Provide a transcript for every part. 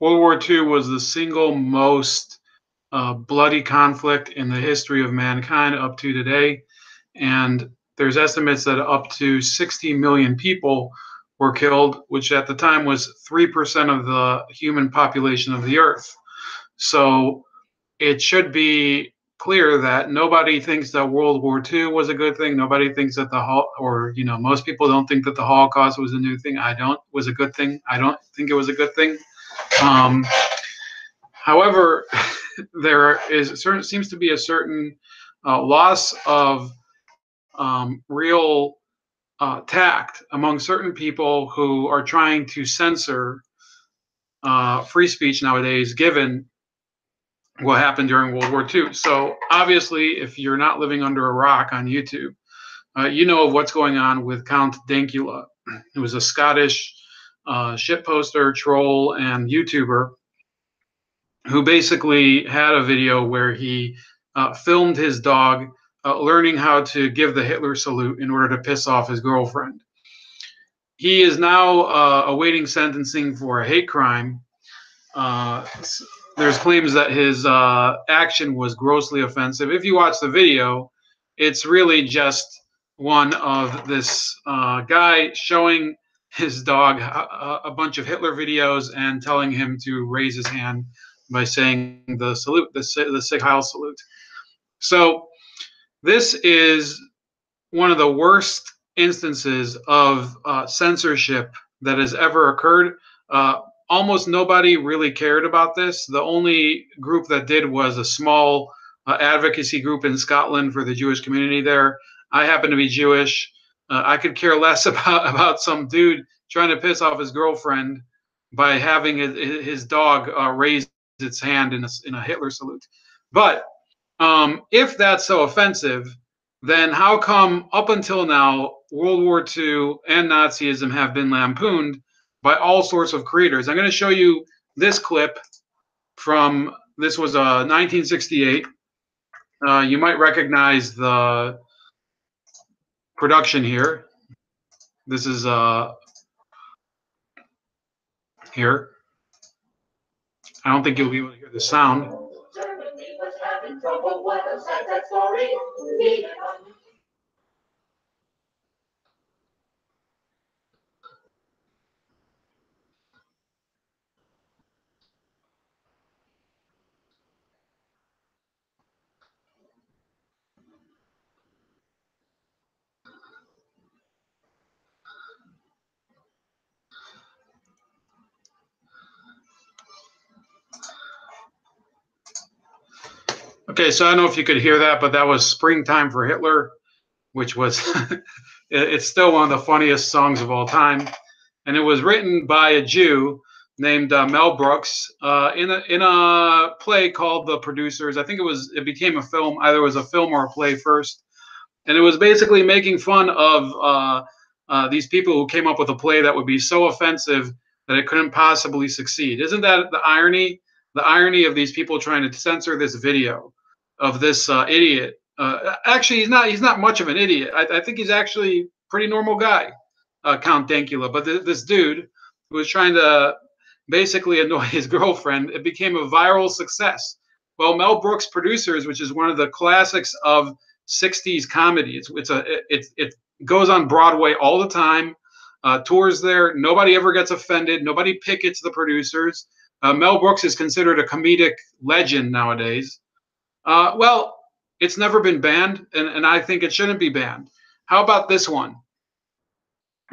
World War II was the single most bloody conflict in the history of mankind up to today. And there's estimates that up to 60 million people were killed, which at the time was 3% of the human population of the earth. So it should be clear that nobody thinks that World War II was a good thing. Nobody thinks that most people don't think that the Holocaust was a new thing. Was a good thing. I don't think it was a good thing. However, seems to be a certain loss of real tact among certain people who are trying to censor free speech nowadays, given what happened during World War II. So obviously, if you're not living under a rock on YouTube, you know of what's going on with Count Dankula, who was a Scottish shitposter, troll, and YouTuber who basically had a video where he filmed his dog learning how to give the Hitler salute in order to piss off his girlfriend. He is now awaiting sentencing for a hate crime. There's claims that his action was grossly offensive. If you watch the video, it's really just one of this guy showing his dog a bunch of Hitler videos and telling him to raise his hand by saying the salute, the Sieg Heil salute. So this is one of the worst instances of censorship that has ever occurred. Almost nobody really cared about this. The only group that did was a small advocacy group in Scotland for the Jewish community there. I happen to be Jewish. I could care less about some dude trying to piss off his girlfriend by having his dog raise its hand in a Hitler salute. But if that's so offensive, then how come up until now World War II and Nazism have been lampooned by all sorts of creators? I'm going to show you this clip from, this was 1968. You might recognize the production here. This is here. I don't think you'll be able to hear the sound. Okay, so I don't know if you could hear that, but that was Springtime for Hitler, which was, it's still one of the funniest songs of all time. And it was written by a Jew named Mel Brooks in a play called The Producers. I think it became a film. Either it was a film or a play first. And it was basically making fun of these people who came up with a play that would be so offensive that it couldn't possibly succeed. Isn't that the irony? The irony of these people trying to censor this video of this idiot. Actually, he's not much of an idiot. I think he's actually a pretty normal guy, Count Dankula. But this dude who was trying to basically annoy his girlfriend, it became a viral success. Well, Mel Brooks' Producers, which is one of the classics of 60s comedy. It goes on Broadway all the time, tours there. Nobody ever gets offended. Nobody pickets the Producers. Mel Brooks is considered a comedic legend nowadays. Well, it's never been banned, and I think it shouldn't be banned. How about this one?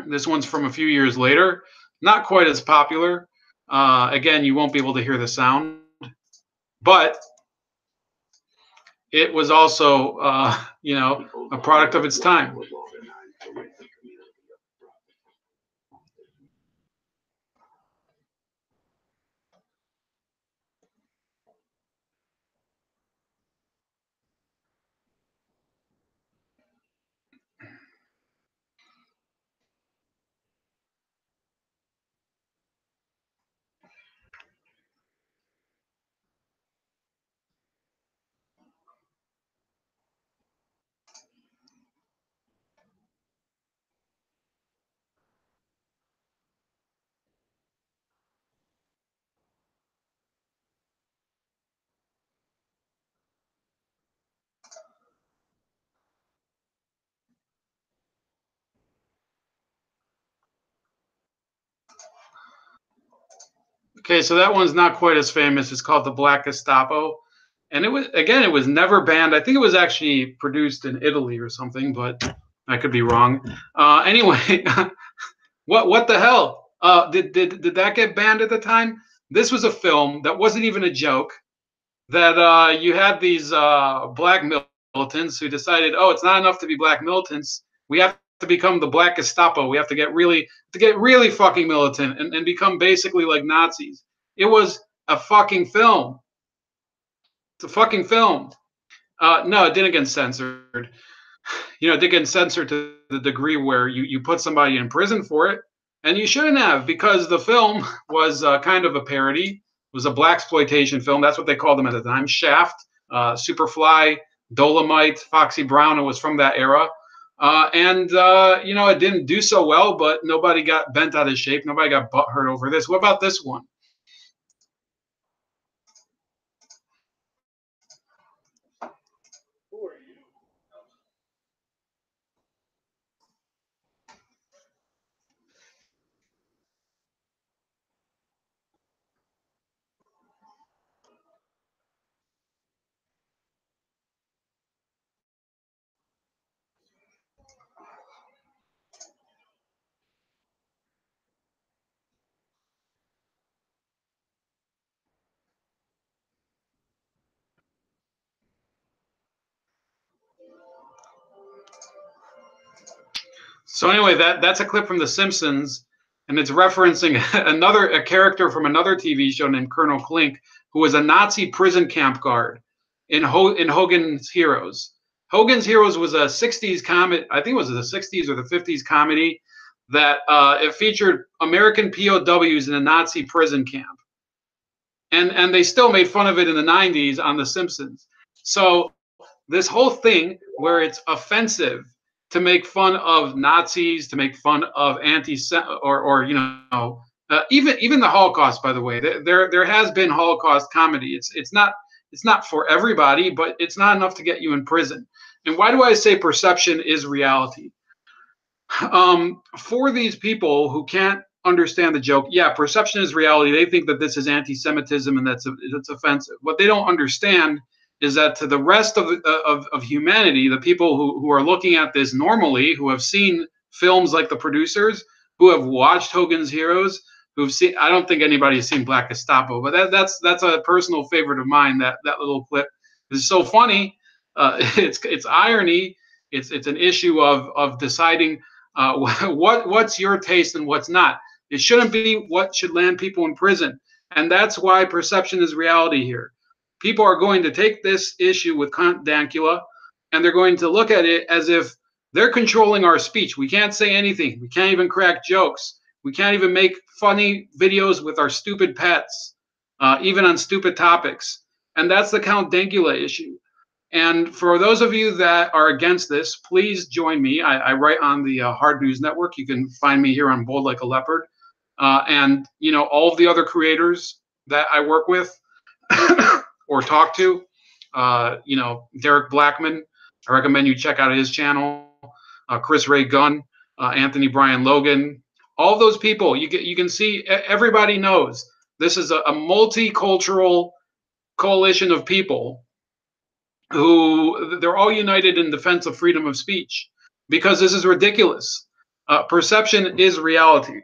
This one's from a few years later. Not quite as popular. Again, you won't be able to hear the sound, but it was also, a product of its time. Okay, so that one's not quite as famous. It's called the Blackest Topo. And it was never banned. I think it was actually produced in Italy or something, but I could be wrong. Anyway, what the hell? Did that get banned at the time? This was a film that wasn't even a joke. That you had these black militants who decided, oh, it's not enough to be black militants. We have to become the Blackest Topo. We have to get really fucking militant and become basically like Nazis. It was a fucking film. It's a fucking film. No, it didn't get censored. You know, it did get censored to the degree where you put somebody in prison for it, and you shouldn't have, because the film was kind of a parody. It was a blaxploitation film. That's what they called them at the time. Shaft, Superfly, Dolomite, Foxy Brown. It was from that era. And you know, it didn't do so well, but nobody got bent out of shape. Nobody got butthurt over this. What about this one? So anyway, that's a clip from The Simpsons, and it's referencing a character from another TV show named Colonel Klink, who was a Nazi prison camp guard in Hogan's Heroes. Hogan's Heroes was a '60s comedy. I think it was the '60s or the '50s comedy that it featured American POWs in a Nazi prison camp, and they still made fun of it in the '90s on The Simpsons. So this whole thing where it's offensive to make fun of Nazis, to make fun of or you know, even the Holocaust. By the way, there has been Holocaust comedy. It's not for everybody, but it's not enough to get you in prison. And why do I say perception is reality? For these people who can't understand the joke, yeah, perception is reality. They think that this is anti-Semitism and that's offensive. What they don't understand is that to the rest of humanity, the people who are looking at this normally, who have seen films like The Producers, who have watched Hogan's Heroes, who've seen, I don't think anybody has seen Blackest Topo, but that's a personal favorite of mine. That little clip is so funny. It's irony. It's an issue of deciding what's your taste and what's not. It shouldn't be what should land people in prison, and that's why perception is reality here. People are going to take this issue with Dankula, and they're going to look at it as if they're controlling our speech. We can't say anything. We can't even crack jokes. We can't even make funny videos with our stupid pets, even on stupid topics. And that's the Count Dankula issue. And for those of you that are against this, please join me. I write on the Hard News Network. You can find me here on Bold Like a Leopard. And, you know, all of the other creators that I work with or talk to, you know, Derek Blackman, I recommend you check out his channel. Chris Ray Gunn, Anthony Brian Logan, all those people. You can see, everybody knows this is a multicultural coalition of people who they're all united in defense of freedom of speech, because this is ridiculous. Perception is reality.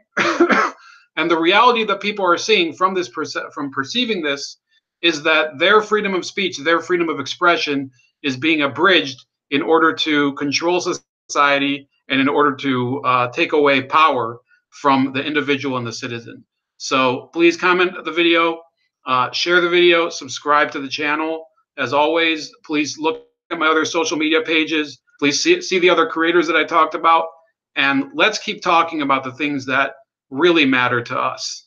And the reality that people are seeing from this from perceiving this is that their freedom of speech, their freedom of expression is being abridged in order to control society and in order to take away power from the individual and the citizen. So please comment the video, share the video, subscribe to the channel. As always, please look at my other social media pages. Please see the other creators that I talked about. And let's keep talking about the things that really matter to us.